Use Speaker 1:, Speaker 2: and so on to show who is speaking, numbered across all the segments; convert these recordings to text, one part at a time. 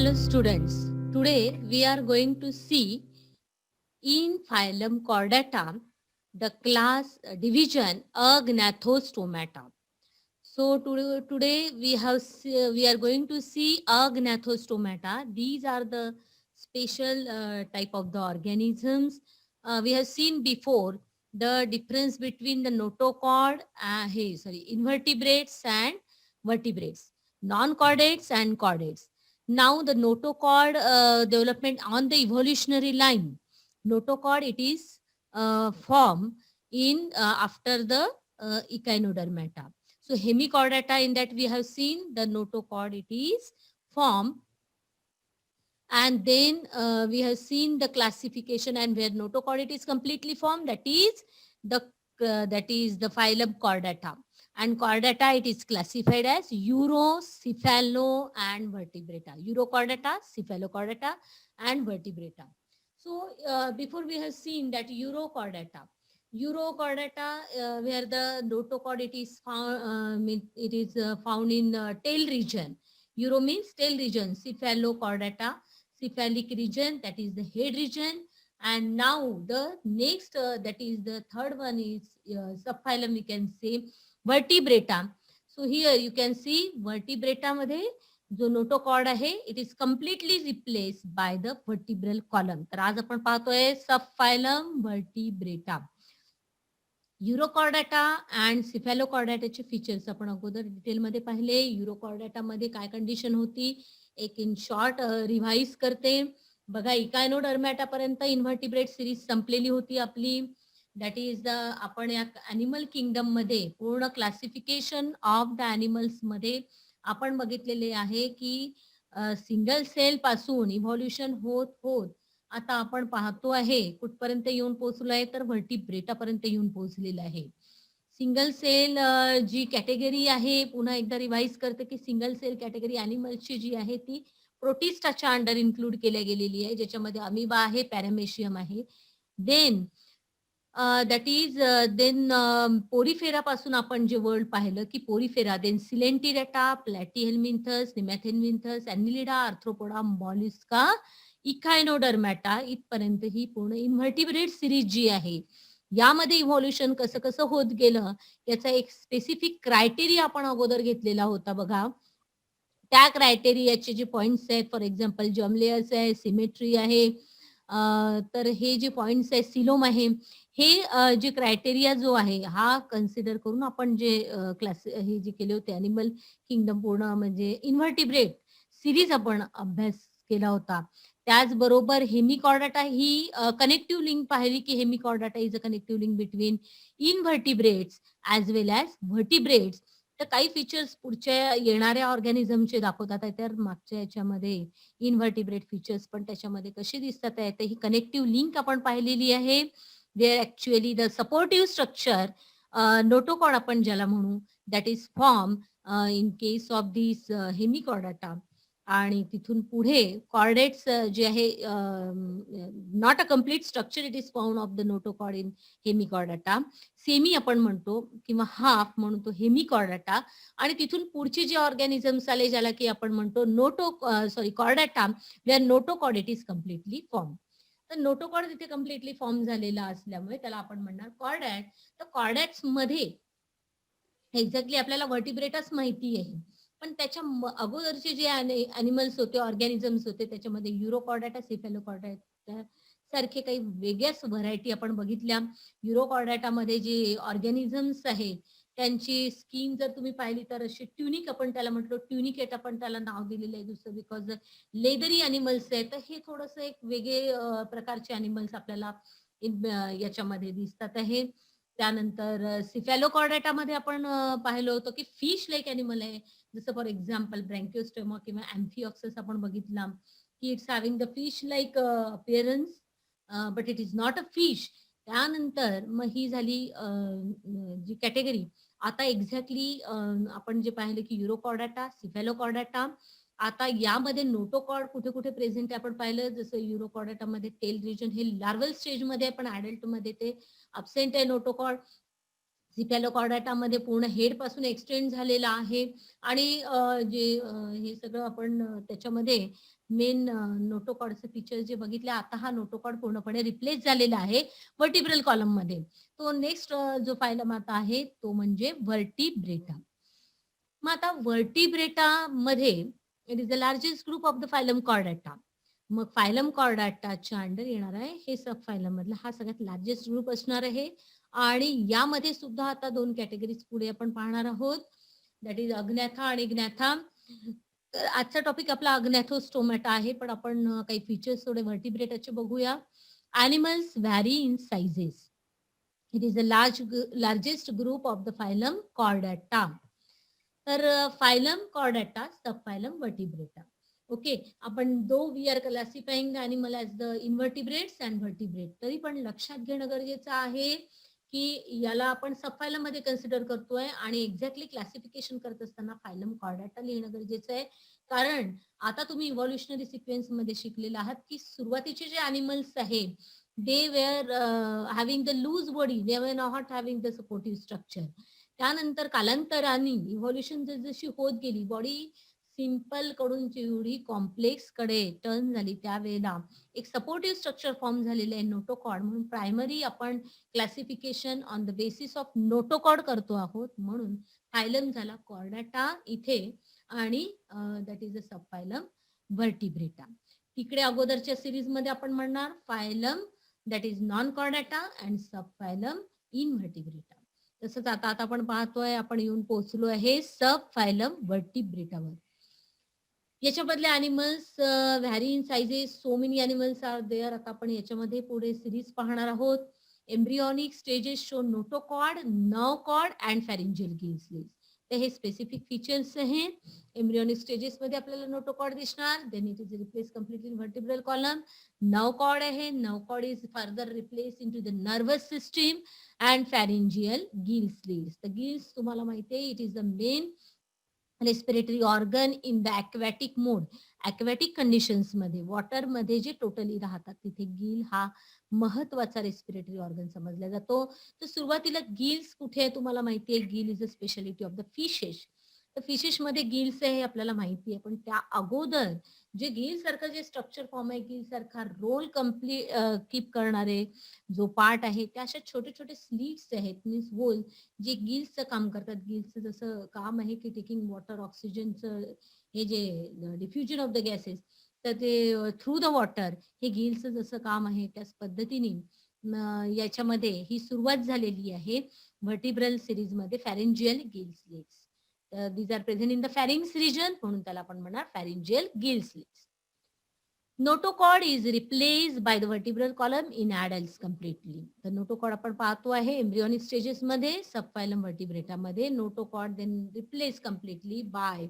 Speaker 1: Hello students, today we are going to see in phylum Chordata the class division Agnathostomata. So today we are going to see Agnathostomata. These are the special type of the organisms. We have seen before the difference between the notochord, invertebrates and vertebrates, non-chordates and chordates. Now the notochord development on the evolutionary line. Notochord it is formed in after the echinodermata. So hemichordata, in that we have seen the notochord it is formed, and then we have seen the classification, and where notochord it is completely formed, that is the phylum Chordata. And Chordata it is classified as Euro, Cephalo and Vertebrata. Eurochordata, Cephalochordata and Vertebrata. So before we have seen that Eurochordata. Eurochordata, where the notochord it is found, found in tail region. Euro means tail region. Cephalochordata, cephalic region, that is the head region. And now the next, that is the third one is subphylum, we can say Vertebrata. So here you can see Vertebrata मध्ये जो notochord आहे it is completely replace by the vertebral column. तर आज आपण पाहतोय सबफायलम व्हर्टिब्रेटा. युरोकॉर्डाटा and सिफॅलोकॉर्डाटाचे features आपण अगोदर डिटेलमध्ये पाहिले. युरोकॉर्डाटामध्ये काय कंडिशन होती एक इन शॉर्ट रिव्हाइज करते. बघा इकायनोडर्मॅटापर्यंत इन्व्हर्टिब्रेट सिरीज संपलेली होती आपली. दॅट इज द आपण या अॅनिमल किंगडम मध्ये पूर्ण क्लासिफिकेशन ऑफ द अॅनिमल्स मध्ये आपण बघितलेले आहे की सिंगल सेल पासून इव्हॉल्युशन होत होत आता आपण पाहतो आहे कुठपर्यंत येऊन पोहोचलो आहे तर व्हर्टिब्रेटापर्यंत येऊन पोहोचलेलं आहे. सिंगल सेल जी कॅटेगरी आहे पुन्हा एकदा रिवाइज करते की सिंगल सेल कॅटेगरी अॅनिमल्सची जी आहे ती प्रोटिस्टाच्या अंडर इन्क्लूड केल्या गेलेली आहे, ज्याच्यामध्ये अमिबा आहे, पॅरामेशियम आहे. Then that is then Porifera पासून आपण जे वर्ल्ड पाहिलं की Porifera, then Coelenterata, Platyhelminthes, Nemathelminthes, Annelida, Arthropoda, Mollusca, Echinodermata इथपर्यंत ही पूर्ण इन्व्हर्टिब्रेट सिरीज जी आहे यामध्ये इव्हॉल्युशन कसं कसं होत गेलं याचा एक स्पेसिफिक क्रायटेरिया आपण अगोदर घेतलेला होता. बघा त्या क्रायटेरियाचे जे पॉइंट्स आहेत, फॉर एक्झाम्पल जमलेयर्स आहे, सिमेट्री आहे, तर हे जे पॉइंट्स आहे, सिलोम आहे, हे जे क्रायटेरिया जो आहे हा कन्सिडर करून आपण जे क्लास हे जे केले होते अॅनिमल किंगडम पूर्ण म्हणजे इन्व्हर्टिब्रेट सिरीज आपण अभ्यास केला होता. त्याचबरोबर हेमिकॉर्डाटा ही कनेक्टिव्ह लिंक पाहिली की Hemichordata is a connective link between invertebrates as well as vertebrates. तर काही फीचर्स पुढच्या येणाऱ्या ऑर्गॅनिझमचे दाखवतात आहे, तर मागच्या याच्यामध्ये इनव्हर्टिब्रेट फीचर्स पण त्याच्यामध्ये कसे दिसतात आहे तर ही कनेक्टिव्ह लिंक आपण पाहिलेली आहे. Where actually the supportive structure notochord आपण ज्याला म्हणू that is form in case of this Hemichordata. आणि तिथून पुढे कॉर्डेट्स जे आहे not a complete structure it is found of the notochord in Hemichordata. Semi आपण म्हणतो किंवा हाफ म्हणून तो हेमिकॉर्डाटा. आणि तिथून पुढचे जे ऑर्गॅनिझम्स आले ज्याला की आपण म्हणतो Chordata, where notochord it is completely form. तर नोटोकॉर्ड तिथे कम्प्लिटली फॉर्म झालेला असल्यामुळे त्याला आपण म्हणणार कॉर्डॅट. तर कॉर्डॅट्स मध्ये एक्झॅक्टली आपल्याला व्हर्टिब्रेटच माहिती आहे, पण त्याच्या अगोदरचे जे अॅनिमल्स होते, ऑर्गॅनिझम्स होते, त्याच्यामध्ये युरोकॉर्डाटा, सिफॅलोकॉर्डाटा सारखे काही वेगळ्याच व्हरायटी आपण बघितल्या. युरोकॉर्डाटामध्ये जे ऑर्गॅनिझम्स आहेत त्यांची स्किन जर तुम्ही पाहिली तर अशी ट्युनिक आपण त्याला म्हटलो, ट्युनिकेट आपण त्याला नाव दिलेलं आहे दुसरं, बिकॉज लेदरी अॅनिमल्स आहेत. तर हे थोडंसं एक वेगळे प्रकारचे अॅनिमल्स आपल्याला याच्यामध्ये दिसतात आहे. त्यानंतर सिफॅलोकॉर्डाटामध्ये आपण पाहिलं होतं की फिश लाईक अॅनिमल आहे, जसं फॉर एक्झाम्पल ब्रँकिओस्टेमा किंवा अँफिऑक्सस आपण बघितला की it's having the fish like appearance but it is not a fish. त्यानंतर मग ही झाली जी कॅटेगरी. आता एक्झॅक्टली आपण जे पाहिलं की युरोकॉर्डाटा, सिफॅलोकॉर्डाटा, आता यामध्ये नोटोकॉर्ड कुठे कुठे प्रेझेंट आहे आपण पाहिलं. जसं युरोकॉर्डाटामध्ये टेल रिजन हे लार्वल स्टेजमध्ये आहे, पण ऍडल्टमध्ये ते अब्सेंट आहे नोटोकॉर्ड. सिफॅलोकॉर्डाटामध्ये पूर्ण हेड पासून एक्सटेंड झालेला आहे आणि हे सगळं आपण त्याच्यामध्ये मेन नोटोकॉर्डचे फीचर्स जे बघितले, आता हा नोटोकॉर्ड पूर्णपणे रिप्लेस झालेला आहे व्हर्टिब्रल कॉलम मध्ये. तो नेक्स्ट जो फायलम आता आहे तो म्हणजे व्हर्टिब्रेटा. मग आता व्हर्टिब्रेटा मध्ये it is the largest group of the phylum Chordata. मग फायलम कॉर्डाटाच्या अंडर येणार आहे हे सब फायलम मधला हा सगळ्यात लार्जेस्ट ग्रुप असणार आहे. आणि यामध्ये सुद्धा आता 2 कॅटेगरीज पुढे आपण पाहणार आहोत, दॅट इज अग्न्याथा आणि ग्न्याथा. तर आजचा टॉपिक आपला अग्न्याथोस्टोमॅटा आहे, पण आपण काही फीचर्स थोडे व्हर्टिब्रेटाचे बघूया. Animals vary in sizes. It is the largest group of the phylum Chordata. तर phylum Chordata, sub phylum Vertebrata. Okay, आपण though we are classifying the animal as the invertebrates and vertebrate. तरी पण लक्षात घेणं गरजेचं आहे की याला आपण सब फायलम मध्ये कन्सिडर करतोय आणि एक्झॅक्टली क्लासिफिकेशन करत असताना फायलम कॉर्डाटा लिहिणं गरजेचं आहे. कारण आता तुम्ही इव्हॉल्युशनरी सिक्वेन्स मध्ये शिकलेला आहात की सुरुवातीचे जे अॅनिमल्स आहे they were having the loose body, they were not having the supportive structure. त्यानंतर कालांतराने इव्हॉल्युशन जशी होत गेली, बॉडी सिंपल कडून जेवढी कॉम्प्लेक्स कडे टर्न झाली त्यावेळेला एक सपोर्टिव्ह स्ट्रक्चर फॉर्म झालेलं आहे नोटोकॉर्ड. म्हणून प्रायमरी आपण classification on the basis of notochord करतो आहोत. म्हणून फायलम झाला कॉर्डाटा इथे आणि that is a sub phylum Vertebrata. तिकडे अगोदरच्या सिरीज मध्ये आपण म्हणणार phylum that is non Chordata and sub phylum Invertebrata. तसंच आता आता आपण पाहतोय, आपण येऊन पोहोचलो आहे सब फायलम व्हर्टिब्रेटावर. याच्यामधले animals vary in sizes, so many animals are there. आता आपण याच्यामध्ये पुढे सिरीज पाहणार आहोत. Embryonic stages show notochord, nerve cord and pharyngeal gills. तर हे स्पेसिफिक फीचर्स आहेत. एम्ब्रियॉनिक स्टेजेस मध्ये आपल्याला नोटोकॉर्ड दिसणार, then it is replace completely in vertebral column. Nerve cord आहे, nerve cord is further replace into the nervous system and pharyngeal gills. तर gills तुम्हाला माहिती आहे, it is the main respiratory organ in the aquatic mode. Aquatic conditions मध्ये, water मध्ये जे totally राहतात तिथे गिल हा महत्वाचा रेस्पिरेटरी ऑर्गन समजला जातो. तर सुरुवातीला गिल्स कुठे आहे तुम्हाला माहिती आहे, gill is a speciality of the fishes. तर फिशेस मध्ये गिल्स आहे हे आपल्याला माहिती आहे, पण त्या अगोदर जे गिल सारखं जे स्ट्रक्चर फॉर्म आहे, गिल सारखा रोल कीप करणारे जो पार्ट आहे, त्या अशा छोटे छोटे स्लीट्स आहेत, मीन्स होल, जे गिल्सचं काम करतात. गिल्सचं जसं काम आहे की टेकिंग वॉटर, ऑक्सिजनचं हे जे डिफ्युजन ऑफ द गॅसेस, तर ते थ्रू द वॉटर हे गिल्सचं जसं काम आहे त्याच पद्धतीने याच्यामध्ये ही सुरुवात झालेली आहे व्हर्टिब्रल सिरीज मध्ये pharyngeal gills legs. These are present in the pharynx region, म्हणून त्याला आपण म्हणणार pharyngeal gills legs. Notochord is replace by the vertebral column in adults completely. तर नोटोकॉर्ड आपण पाहतो आहे एम्ब्रियॉनिक स्टेजेस मध्ये, सब फायलम व्हर्टिब्रेटा मध्ये. Notochord then replace completely by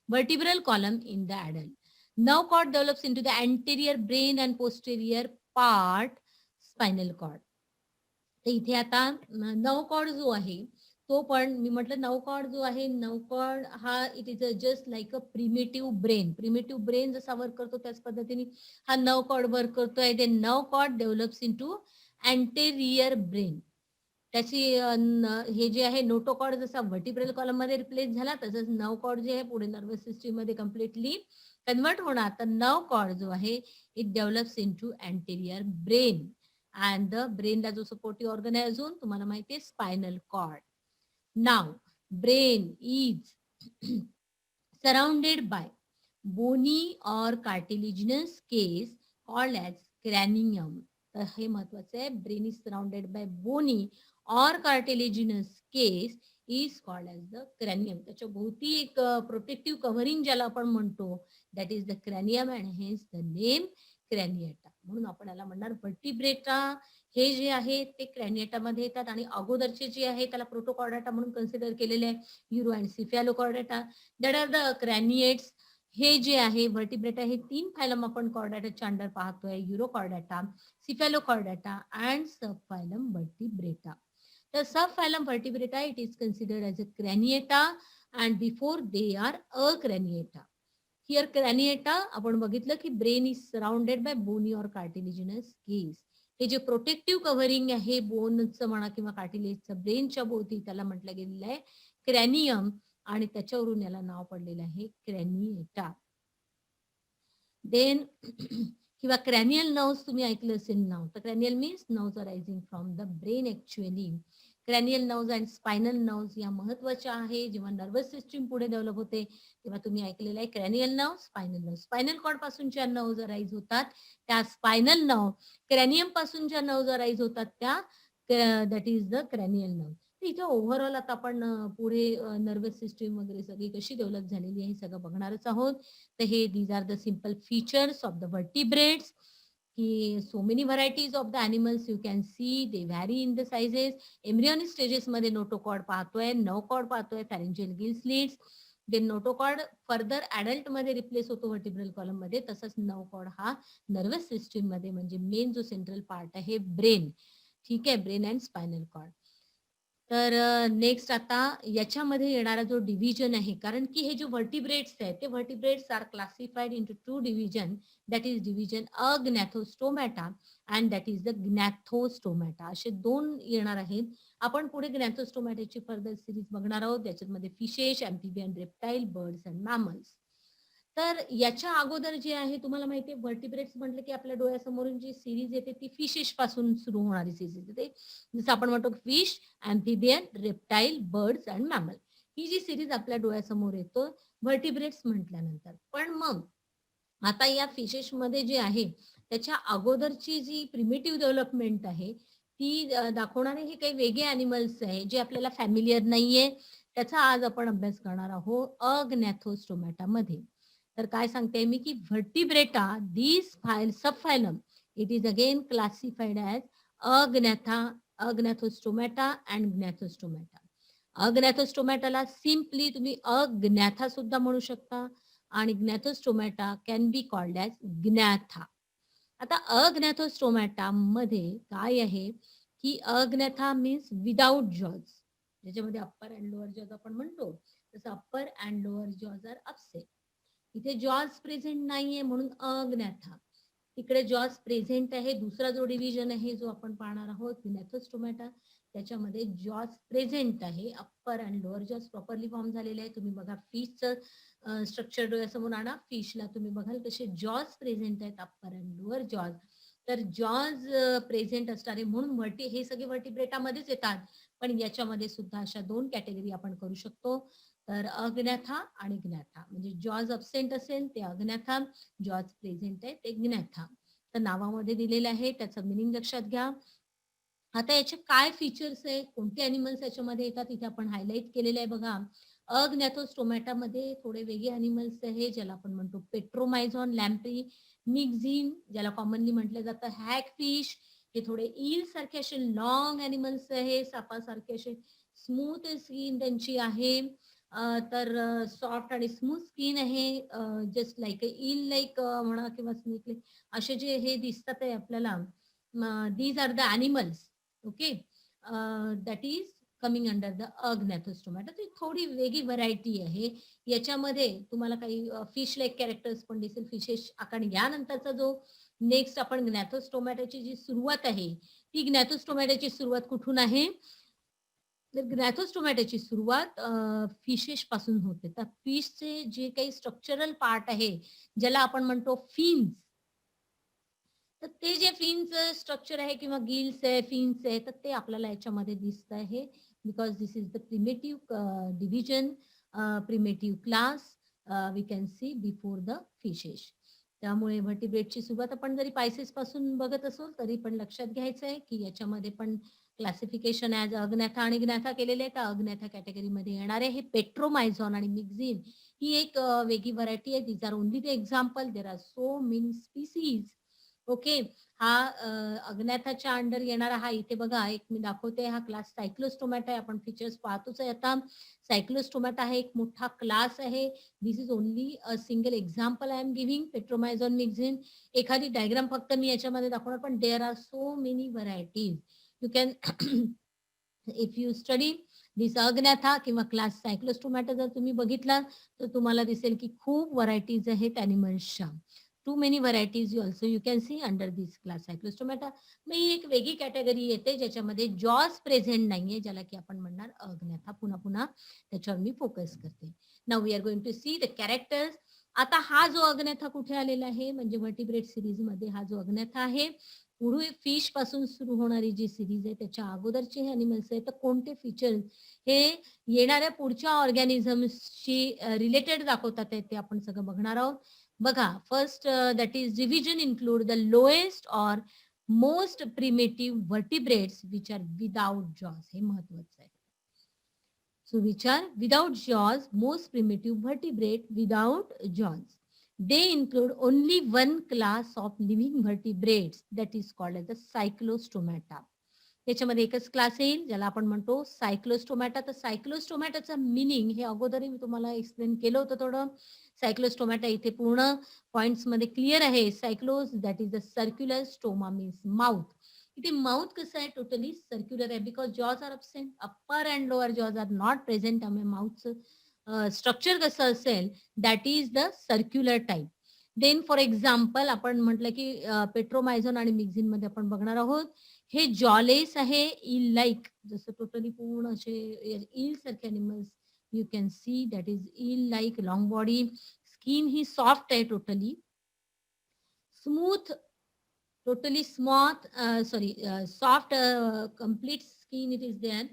Speaker 1: vertebral column in the adult. Nerve cord develops into the anterior brain and posterior part spinal cord. तर इथे आता nerve cord जो आहे तो पण मी म्हटलं, नर्व कॉर्ड जो आहे, नर्व कॉर्ड हा it is just like a primitive brain. Primitive brain जसा वर्क करतो त्याच पद्धतीने हा नर्व कॉर्ड वर्क करतोय. ते nerve cord develops into anterior brain. त्याची हे जे आहे नोटोकॉर्ड जसा व्हर्टिब्रल कॉलम मध्ये रिप्लेस झाला, तसंच नर्व कॉर्ड जे आहे पुढे नर्वस सिस्टीम मध्ये कम्प्लिटली कन्वर्ट होणार. तर नर्व कॉर्ड जो आहे it develops into anterior brain and the ब्रेनला जो सपोर्टिव्ह ऑर्गन आहे अजून तुम्हाला माहिती आहे स्पायनल कॉर्ड. नाव brain is surrounded by bony or cartilaginous case called as cranium. तर हे महत्वाचं आहे, brain is surrounded by bony or cartilaginous case is called as the cranium. त्याच्या भोवती एक प्रोटेक्टिव्ह कव्हरिंग ज्याला आपण म्हणतो that is the cranium and hence the name Craniata. म्हणून आपण याला म्हणणार व्हर्टिब्रेटा. हे जे आहे ते क्रॅनिएटामध्ये येतात आणि अगोदरचे जे आहे त्याला प्रोटोकॉर्डाटा म्हणून कन्सिडर केलेले आहे, uro and Cephalochordata. That are the craniates. हे जे आहे व्हर्टिब्रेटा हे 3 फायलम आपण कॉर्डाटाच्या अंडर पाहतोय, युरोकॉर्डाटा, सिफॅलोकॉर्डाटा अँड सब फायलम व्हर्टिब्रेटा. तर sub phylum Vertebrata it is considered as a Craniata and before they are a Craniata. Here Craniata आपण बघितलं की brain is surrounded by bony or cartilaginous केस. हे जे प्रोटेक्टिव्ह कव्हरिंग आहे बोनचं म्हणा किंवा कार्टिलेजचं ब्रेनच्या भोवती त्याला म्हटलं गेलेलं आहे क्रॅनियम आणि त्याच्यावरून याला नाव पडलेलं आहे क्रॅनिएटा. देन किंवा क्रॅनियल नर्व्स तुम्ही ऐकलं असेल नाव, तर cranial means nerves arising from the brain actually. Cranial nerves आणि स्पायनल नर्व्स या महत्वाच्या आहे. जेव्हा नर्वस सिस्टीम पुढे डेव्हलप होते तेव्हा तुम्ही ऐकलेलं आहे cranial nerve, spinal nerve. Spinal cord पासून ज्या नर्व्स अराईज होतात त्या स्पायनल नर्व, क्रॅनियम पासून ज्या नर्व्स अराईज होतात त्या that is the cranial nerve. इथे ओव्हरऑल आता आपण पुढे नर्वस सिस्टीम वगैरे सगळी कशी डेव्हलप झालेली आहे हे सगळं बघणारच आहोत. तर हे these are the simple features of the vertebrates. की so many varieties of the animals you can see, they vary in the sizes. Embryonic stages मध्ये नोटोकॉर्ड पाहतोय, नवकॉर्ड पाहतोय, pharyngeal gill slits. Then notochord further adult मध्ये replace होतो vertebral column मध्ये. तसंच नवकॉर्ड हा nervous system मध्ये म्हणजे मेन जो सेंट्रल पार्ट आहे ब्रेन, ठीक आहे, ब्रेन अँड स्पायनल कॉर्ड. तर नेक्स्ट आता याच्यामध्ये येणारा जो डिव्हिजन आहे, कारण की हे जे व्हर्टिब्रेट्स आहेत ते vertebrates are classified into two division. That is division Agnathostomata and that is the Gnathostomata. असे दोन येणार आहेत. आपण पुढे ग्नॅथोस्टोमॅटाची फर्दर सिरीज बघणार आहोत. त्याच्यामध्ये fishes, amphibian, reptile, birds and mammals. तर याच्या अगोदर जे आहे तुम्हाला माहिती आहे व्हर्टिब्रेट्स म्हटलं की आपल्या डोळ्यासमोरून जी सिरीज येते ती फिशेस पासून सुरू होणारी सिरीज येते. जसं आपण म्हणतो fish, amphibian, reptile, birds and mammal. ही जी सिरीज आपल्या डोळ्यासमोर येतो व्हर्टिब्रेट्स म्हटल्यानंतर. पण मग आता या फिशेस मध्ये जे आहे त्याच्या अगोदरची जी प्रिमिटिव्ह डेव्हलपमेंट आहे ती दाखवणारे हे काही वेगळे अॅनिमल्स आहे जे आपल्याला फॅमिलियर नाहीये. त्याचा आज आपण अभ्यास करणार आहोत अग्नॅथोस्टोमॅटा मध्ये. तर काय सांगते मी की Vertebrata this subphylum it is again classified as Agnathostomata and Gnathostomata. अग्नॅथोस्टोमॅटाला सिम्पली तुम्ही अग्नॅथा सुद्धा म्हणू शकता आणि Gnathostomata can be called as Gnatha. आता अग्नॅथोस्टोमॅटा मध्ये काय आहे की अग्नॅथा मीन्स विदाउट जॉज, ज्याच्यामध्ये अप्पर अँड लोअर जॉज आपण म्हणतो तसं upper and lower jaws are upset. इथे जॉज प्रेझेंट नाहीये म्हणून अग्नॅथा. तिकडे जॉज प्रेझेंट आहे. दुसरा जो डिव्हिजन आहे जो आपण पाहणार आहोत ग्नॅथोस्टोमॅटा त्याच्यामध्ये जॉज प्रेझेंट आहे. Upper and lower jaws properly form झालेले आहे. तुम्ही बघा फिशचं स्ट्रक्चर डोळ्यासमोर आणा. फिशला तुम्ही बघाल कसे जॉज प्रेझेंट आहेत अप्पर अँड लोअर जॉज. तर जॉज प्रेझेंट असणारे म्हणून हे सगळे व्हर्टिब्रेटामध्येच येतात. पण याच्यामध्ये सुद्धा अशा दोन कॅटेगरी आपण करू शकतो. तर अग्नॅथा आणि ग्नॅथा. म्हणजे जॉज अब्सेंट असेल ते अग्नॅथा, जॉज प्रेझेंट आहे ते ग्नॅथा. तर नावामध्ये दिलेलं आहे त्याचं मिनिंग लक्षात घ्या. आता याचे काय फीचर्स आहे, कोणते अॅनिमल्स याच्यामध्ये येतात इथे आपण हायलाइट केलेलं आहे बघा. अग्नॅथोस्टोमॅटामध्ये थोडे वेगळे अॅनिमल्स आहे ज्याला आपण म्हणतो पेट्रोमायझॉन लॅम्प्री, मिक्झिन ज्याला कॉमनली म्हटलं जातं हॅग फिश. हे थोडे ईल सारखे असे लॉंग अॅनिमल्स आहे, सापासारखे असे स्मूथ स्किन त्यांची आहे. तर सॉफ्ट आणि स्मूथ स्किन आहे, जस्ट लाईक ईल लाईक म्हणा किंवा स्नेक लाईक असे जे हे दिसतात आहे आपल्याला. These are the animals, okay, that is coming under the Agnathostomata. ती थोडी वेगळी व्हरायटी आहे. याच्यामध्ये तुम्हाला काही फिश लाईक कॅरेक्टर्स पण दिसेल फिशेस. आपण यानंतरचा जो नेक्स्ट आपण ग्नॅथोस्टोमॅटाची जी सुरुवात आहे ती ग्नॅथोस्टोमॅटाची सुरुवात कुठून आहे, तर ग्नॅथोस्टोमॅटाची सुरुवात फिशेस पासून होते. तर फिशचे जे काही स्ट्रक्चरल पार्ट आहे ज्याला आपण म्हणतो फिन्स, तर ते जे फिन्सचं स्ट्रक्चर आहे किंवा गिल्स आहे, फिन्स आहे, तर ते आपल्याला याच्यामध्ये दिसत आहे. Because this is the primitive division, primitive class we can see before the fishes. त्यामुळे व्हर्टिब्रेटची सुरुवात आपण जरी पायसेस पासून बघत असो तरी पण लक्षात घ्यायचं आहे की याच्यामध्ये पण क्लासिफिकेशन ॲज अग्नॅथा आणि ग्नॅथा केलेले आहे. तर अग्नॅथा कॅटेगरीमध्ये येणारे हे पेट्रोमायझॉन आणि मिक्झिन ही एक वेगळी व्हरायटी आहे. These are only the example, there are so many species. Okay, हा अग्नॅथाच्या अंडर येणारा हा इथे बघा एक मी दाखवते. हा क्लास सायक्लोस्टोमॅटा आहे. आपण फीचर्स पाहतोच आहे आता. सायक्लोस्टोमॅटा हा एक मोठा क्लास आहे. This is only a single example I am giving, Petromyzon Myxine. एखादी डायग्राम फक्त मी याच्यामध्ये दाखवणार, पण there are so many varieties. You can if you study this Agnatha किंवा क्लास सायक्लोस्टोमॅटा जर तुम्ही बघितला तर तुम्हाला दिसेल की खूप व्हरायटीज आहेत अॅनिमल्सच्या. too many varieties you can see under this class cyclostomata. मग ही एक वेगळी कॅटेगरी येते ज्याच्यामध्ये जॉज प्रेझेंट नाहीये, ज्याला की आपण म्हणणार अज्ञाथा. पुन्हा पुन्हा त्याच्यावर मी फोकस करते. Now we are going to see the characters. आता हा जो अज्ञाथा कुठे आलेला आहे म्हणजे व्हर्टिब्रेट सिरीज मध्ये हा जो अज्ञाथा आहे, पुढे फिश पासून सुरू होणारी जी सिरीज आहे त्याच्या अगोदरचे हे अॅनिमल्स आहेत, तर कोणते फीचर्स हे येणाऱ्या पुढच्या ऑर्गॅनिझम्सशी रिलेटेड दाखवतात आहे ते आपण सगळं बघणार आहोत. बघा, first that is division include the lowest or most primitive vertebrates which are without jaws. हे महत्वाचं आहे. So which are without jaws, most primitive vertebrate without jaws. They include only one class of living vertebrates that is called as the cyclostomata. त्याच्यामध्ये एकच class येईल ज्याला आपण म्हणतो सायक्लोस्टोमॅटा. तर सायक्लोस्टोमॅटाचं मिनिंग हे अगोदरही मी तुम्हाला एक्सप्लेन केलं होतं थोडं. सायक्लोस्टोमॅटा इथे पूर्ण पॉइंट्स मध्ये क्लिअर आहे. Cyclos that is the circular, stoma means mouth. इथे माउथ कसं आहे, टोटली सर्क्युलर आहे because jaws are absent. Upper and lower jaws are not present. त्यामुळे माउथचं स्ट्रक्चर कसं असेल, that is the circular type. Then for example आपण म्हटलं की पेट्रोमायझोन आणि मिक्झिन मध्ये आपण बघणार आहोत. हे जॉलेस आहे, इल लाईक, जसं टोटली पूर्ण असे इल सारखे animals you can see, that is eel like, long body. Skin ही सॉफ्ट आहे, totally smooth, totally smooth, soft, complete skin it is there.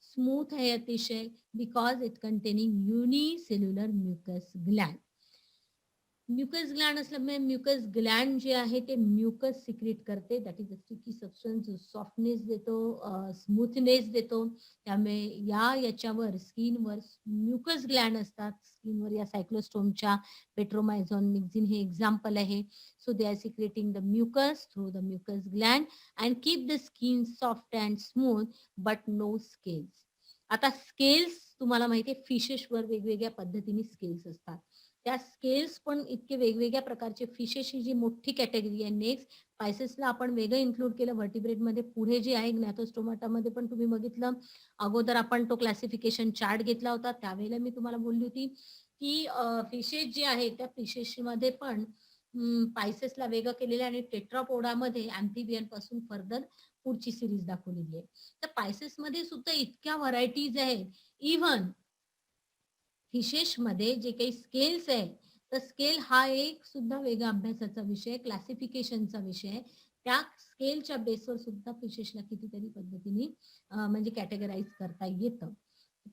Speaker 1: Smooth है अतिशय because it containing unicellular mucus gland. Mucus Gland असल्यामुळे mucus Gland जे आहे ते mucus secret करते. That is a sticky substance, softness देतो, स्मूथनेस देतो. त्यामुळे याच्यावर स्किनवर म्युकस ग्लँड असतात. स्किनवर या सायक्लोस्टोमच्या, पेट्रोमायझोन, मिक्झिन हे एक्झाम्पल आहे. So they are secreting the mucus through the mucus gland and keep the skin soft and smooth but no scales. आता स्केल्स तुम्हाला माहिती आहे फिशेसवर वेगवेगळ्या पद्धतीने स्केल्स असतात. त्या स्केल्स पण इतके वेगवेगळ्या प्रकारचे. फिशेस ही जी मोठी कॅटेगरी आहे. नेक्स्ट पायसेसला आपण वेगळं इन्क्लूड केलं व्हर्टिब्रेट मध्ये. पुढे जे आहे ग्नॅथोस्टोमाटामध्ये पण तुम्ही बघितलं. अगोदर आपण तो क्लासिफिकेशन चार्ट घेतला होता, त्यावेळेला मी तुम्हाला बोलली होती की फिशेस जे आहे त्या फिशेस मध्ये पण पायसेसला वेगळं केलेलं आहे आणि टेट्रापोडामध्ये अँफिबियन पासून फर्दर पुढची सिरीज दाखवलेली आहे. तर पायसेस मध्ये सुद्धा इतक्या व्हरायटीज आहेत. इव्हन फिशेस मध्ये जे काही स्केल्स आहे, तर स्केल हा एक सुद्धा वेगळा अभ्यासाचा विषय, क्लासिफिकेशनचा विषय. त्या स्केलच्या बेसवर सुद्धा फिशेसला कितीतरी पद्धतीने म्हणजे कॅटेगराईज करता येतं.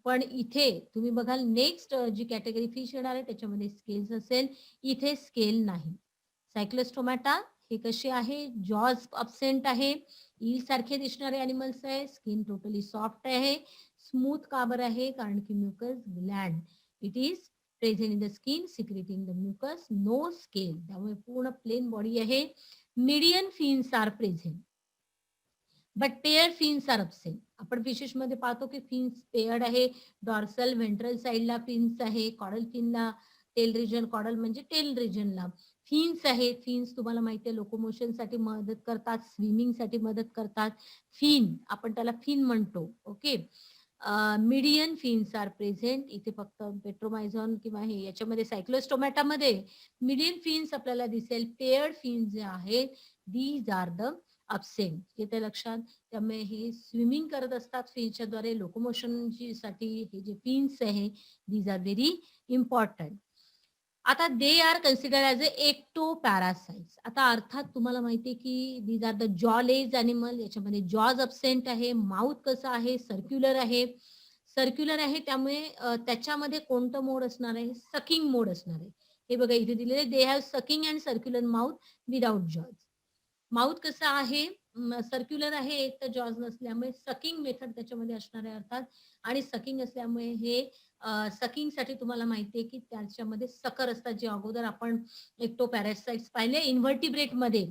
Speaker 1: पण इथे तुम्ही बघाल नेक्स्ट जी कॅटेगरी फिश येणार आहे त्याच्यामध्ये स्केल्स असेल, इथे स्केल नाही. सायक्लोस्टोमॅटा हे कसे आहे, जॉज अब्सेंट आहे, ईल सारखे दिसणारे अॅनिमल्स आहे, स्किन टोटली सॉफ्ट आहे, स्मूथ काबर आहे कारण की mucus gland it is present in the skin secreting the mucus, no scale, त्यामुळे पूर्ण प्लेन बॉडी आहे. Median fins are present but pair fins are absent. आपण फिशेस मध्ये पाहतो की फिन्स पेअर्ड आहे. डॉर्सल, व्हेंट्रल साइडला फिन्स आहे, कॉडल फिनला, टेल रिजन, कॉडल म्हणजे टेल रिजनला फिन्स आहे. फिन्स तुम्हाला माहिती आहे लोकोमोशन साठी मदत करतात, स्विमिंग साठी मदत करतात. फिन आपण त्याला फिन म्हणतो. Okay, median fins are present. इथे फक्त पेट्रोमायझॉन किंवा हे याच्यामध्ये सायक्लोस्टोमॅटामध्ये मीडियन फिन्स आपल्याला दिसेल. पेअर्ड फिन्स जे आहेत दीज आर द अब्सेंट. येते लक्षात. त्यामुळे हे स्विमिंग करत असतात फिन्सच्या द्वारे, लोकोमोशन साठी हे जे फिन्स आहे दीज आर व्हेरी इम्पॉर्टंट. आता they are consider as a ecto parasites. आता अर्थात तुम्हाला माहिती आहे की these are the jawless animal. याच्यामध्ये जॉज अब्सेंट आहे. माउथ कसं आहे, सर्क्युलर आहे. सर्क्युलर आहे त्यामुळे त्याच्यामध्ये कोणतं मोड असणार आहे, सकिंग मोड असणार आहे. हे बघा इथे दिलेले, they have sucking and circular mouth without jaws. Mouth कसं आहे, सर्क्युलर आहे, एक तर जॉज नसल्यामुळे सकिंग मेथड त्याच्यामध्ये असणार आहे अर्थात. आणि सकिंग असल्यामुळे हे सकिंग साठी तुम्हाला माहितीये की त्याच्यामध्ये सकर असतात, जे अगोदर आपण एक्टो पॅरासाइट्स पाहिले इन्व्हर्टिब्रेट मध्ये.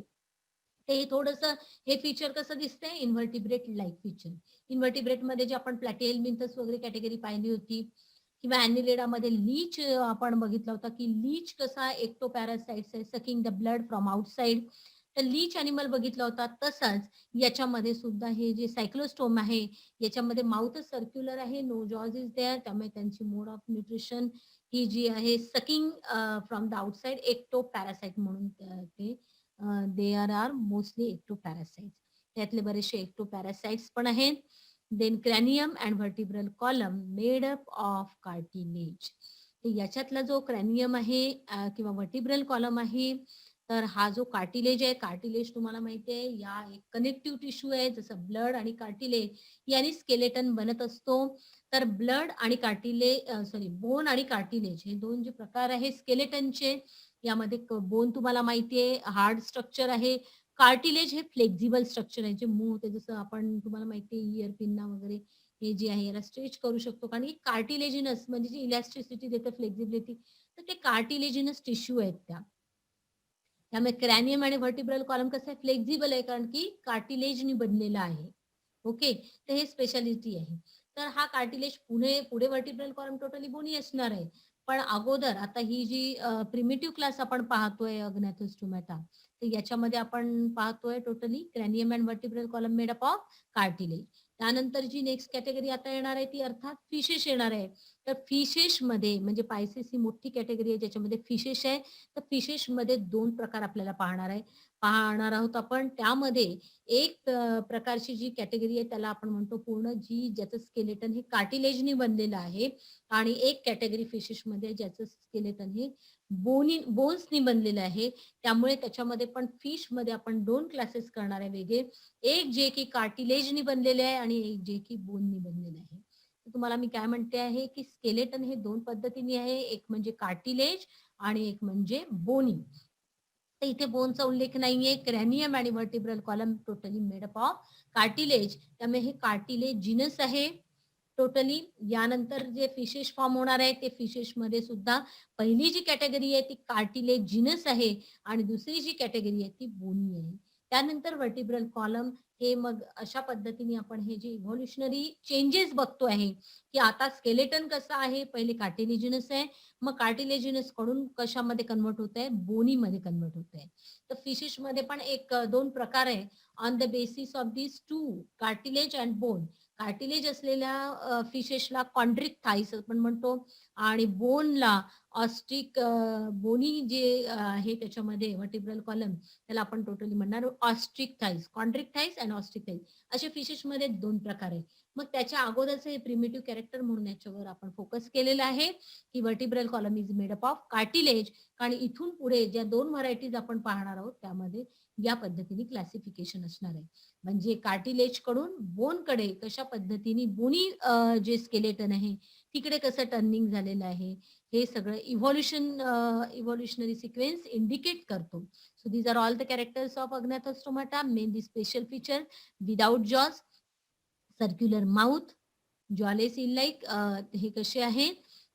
Speaker 1: ते थोडस हे फीचर कसं दिसतंय, इन्व्हर्टिब्रेट लाईक फीचर. इन्व्हर्टिब्रेट मध्ये जे आपण प्लॅटिएल मिंथस वगैरे कॅटेगरी पाहिली होती किंवा अॅनिलेडा मध्ये लीच आपण बघितला होता की लीच कसा एक्टो पॅरासाइट्स आहे, sucking the blood from outside. तर लीच ॲनिमल बघितला होता तसाच याच्यामध्ये सुद्धा हे जे सायक्लोस्टोम आहे, याच्यामध्ये माउथच सर्क्युलर आहे, नो जॉज इज देअर. त्यामुळे त्यांची मोड ऑफ न्यूट्रिशन ही जी आहे सकिंग फ्रॉम द आउटसाइड एक्टोपॅरासाइट म्हणून ते दे आर मोस्टली एक्टोपॅरासाइट्स. त्यातले बरेचसे एक्टोपॅरासाइट्स पण आहेत. Then cranium and vertebral column made up of cartilage. तर याच्यातला जो क्रॅनियम आहे किंवा व्हर्टिब्रल कॉलम आहे, तर हा जो कार्टिलेज आहे, कार्टिलेज तुम्हाला माहिती आहे या एक कनेक्टिव्ह टिश्यू आहे, जसं ब्लड आणि कार्टिलेज याने स्केलेटन बनत असतो. तर ब्लड आणि बोन आणि कार्टिलेज हे दोन जे प्रकार आहे स्केलेटनचे, यामध्ये बोन तुम्हाला माहिती आहे हार्ड स्ट्रक्चर आहे. कार्टिलेज हे फ्लेक्झिबल स्ट्रक्चर आहे, जे मूळ होते, जसं आपण तुम्हाला माहिती आहे इयर पिन्ना वगैरे हे जे आहे याला स्ट्रेच करू शकतो. कारण की कार्टिलेजिनस म्हणजे जी इलॅस्टिसिटी देते, फ्लेक्झिबिलिटी, तर ते कार्टिलेजिनस टिश्यू आहेत त्या. त्यामुळे क्रॅनियम आणि व्हर्टिब्रल कॉलम कसं आहे फ्लेक्झिबल आहे, कारण की कार्टिलेजनी बनलेला आहे. ओके, तर हे स्पेशालिटी आहे. तर हा कार्टिलेज पुढे व्हर्टिब्रल कॉलम टोटली बोनी असणार आहे. पण अगोदर आता ही जी प्रिमिटिव्ह क्लास आपण पाहतोय अग्नॅथोस्टोमॅटा, तर याच्यामध्ये आपण पाहतोय totally cranium and vertebral column made up of cartilage. त्यानंतर जी नेक्स्ट कॅटेगरी आता येणार आहे ती अर्थात फिशेस येणार आहे. तर फिशेसमध्ये म्हणजे पायसेस ही मोठी कॅटेगरी आहे ज्याच्यामध्ये फिशेस आहे. तर फिशेसमध्ये 2 प्रकार आपल्याला पाहणार आहोत आपण. त्यामध्ये एक प्रकारची जी कॅटेगरी आहे त्याला आपण म्हणतो पूर्ण ज्याचं स्केलेटन हे कार्टिलेजनी बनलेलं आहे आणि एक कॅटेगरी फिशेसमध्ये ज्याचं स्केलेटन हे बोन्सनी बनलेलं आहे. त्यामुळे त्याच्यामध्ये पण फिशमध्ये आपण 2 क्लासेस करणार आहे वेगळे. एक जे की कार्टिलेजनी बनलेले आहे आणि एक जे की बोननी बनलेलं आहे. तर तुम्हाला मी काय म्हणते आहे, की स्केलेटन हे 2 पद्धतीने आहे. एक म्हणजे कार्टिलेज आणि एक म्हणजे बोनी. तर इथे बोनचा उल्लेख नाहीये. क्रॅनियम आणि vertebral column totally made up of cartilage. त्यामुळे हे कार्टिलेज जिनस आहे टोटली. यानंतर जे फिशेस फॉर्म होणार आहे ते फिशेसमध्ये सुद्धा पहिली जी कॅटेगरी आहे ती कार्टिलेज जिनस आहे आणि दुसरी जी कॅटेगरी आहे ती बोनी आहे. त्यानंतर व्हर्टिब्रल कॉलम हे मग अशा पद्धतीने आपण हे जे इव्होल्युशनरी चेंजेस बघतो आहे, की आता स्केलेटन कसं आहे, पहिले कार्टिलेजिनस आहे, मग कार्टिलेजिनस कडून कशामध्ये कन्व्हर्ट होत आहे, बोनीमध्ये कन्व्हर्ट होत आहे. तर फिशेसमध्ये पण एक 2 प्रकार आहे on the basis of this two cartilage and bone. Cartilage असलेल्या फिशेसला कॉन्ड्रिक थाईस आपण म्हणतो आणि बोनला ऑस्ट्रिक बोनी जे आहे त्याच्यामध्ये व्हर्टिब्रल कॉलम त्याला आपण टोटली म्हणणार Osteichthyes, Chondrichthyes and Osteichthyes असे फिशेसमध्ये 2 प्रकार आहेत. मग त्याच्या अगोदरचं हे प्रिमिटिव्ह कॅरेक्टर म्हणून याच्यावर आपण फोकस केलेला आहे, की vertebral column is made up of cartilage. आणि इथून पुढे ज्या 2 व्हरायटीज आपण पाहणार आहोत त्यामध्ये या पद्धतीने क्लासिफिकेशन असणार आहे. म्हणजे कार्टिलेज कडून बोन कडे कशा पद्धतीने बोनी जे स्केलेटन आहे तिकडे कसं टर्निंग झालेलं आहे हे सगळं इव्होल्युशनरी सिक्वेन्स इंडिकेट करतो. So these are all the characters of Agnathostomata. Mainly special feature without jaws, circular mouth, jawless in like हे कसे आहे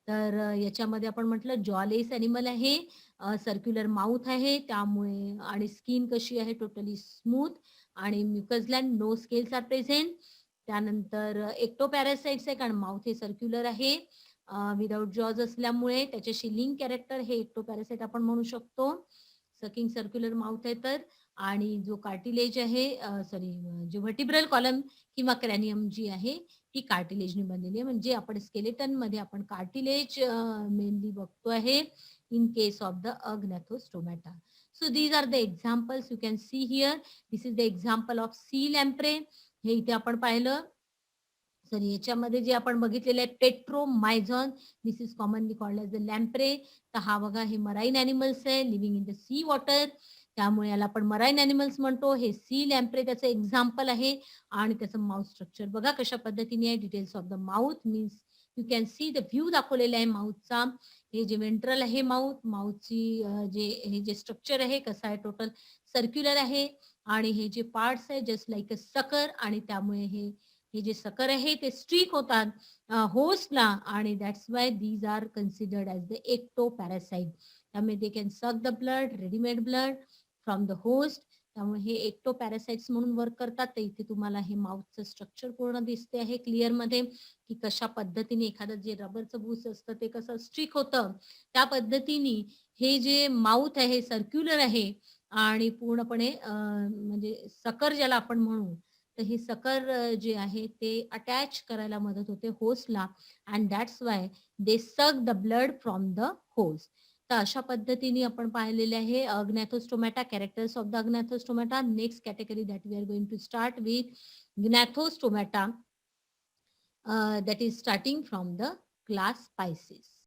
Speaker 1: तर याच्यामध्ये आपण म्हटलं जॉलेस ॲनिमल आहे, सर्क्युलर माउथ आहे त्यामुळे आणि स्किन कशी आहे टोटली स्मूथ आणि mucus gland no scales are present. त्यानंतर एक्टोपॅरासाइट्स आहे कारण माउथ हे सर्क्युलर आहे विदाउट जॉज असल्यामुळे त्याच्याशी लिंक कॅरेक्टर हे एक्टोपॅरासाइट आपण म्हणू शकतो. सकिंग सर्क्युलर माउथ आहे तर आणि जो कार्टिलेज आहे जो व्हर्टिब्रल कॉलम किंवा क्रॅनियम जी आहे ती कार्टिलेजने बनलेली आहे. म्हणजे आपण स्केलेटन मध्ये आपण कार्टिलेज मेनली बघतो आहे in case of the agnathostomata. So these are the examples you can see here. This is the example of sea lamprey. हे इथे आपण पाहिलं. सॉरी याच्यामध्ये जे आपण बघितलेलं आहे petromyzon, this is commonly called as the lamprey. तर हा बघा हे मराईन अॅनिमल्स आहे living in the sea water, त्यामुळे याला आपण मराईन अॅनिमल्स म्हणतो. हे सी लॅम्प्रे त्याचं एक्झाम्पल आहे आणि त्याचं माउथ स्ट्रक्चर बघा कशा पद्धतीने आहे. Details of the mouth means you can see the view दाखवलेला आहे माउथचा. हे जे वेंट्रल आहे माउथची हे जे स्ट्रक्चर आहे कसं आहे टोटल सर्क्युलर आहे आणि हे जे पार्ट्स आहे जस्ट लाईक अ सकर आणि त्यामुळे हे जे सकर आहे ते स्ट्रीक होतात होस्टला आणि that's why these are considered as the ectoparasite. त्यामुळे they can suck the blood, readymade blood from the host. त्यामुळे हे एक्टोपॅरासाइट्स म्हणून वर्क करतात. तर इथे तुम्हाला हे माउथचं स्ट्रक्चर पूर्ण दिसते आहे क्लिअर मध्ये की कशा पद्धतीने एखादं जे रबरचं भूस असतं ते कसं स्ट्रीक होतं त्या पद्धतीने हे जे माउथ आहे सर्क्युलर आहे आणि पूर्णपणे म्हणजे सकर ज्याला आपण म्हणू, तर हे सकर जे आहे ते अटॅच करायला मदत होते होस्टला and that's why they suck the blood from the host. तर अशा पद्धतीने आपण पाहिलेले आहे gnathostomata, characters of the gnathostomata. Next category that we are going to start with gnathostomata, that is starting from the class Pisces.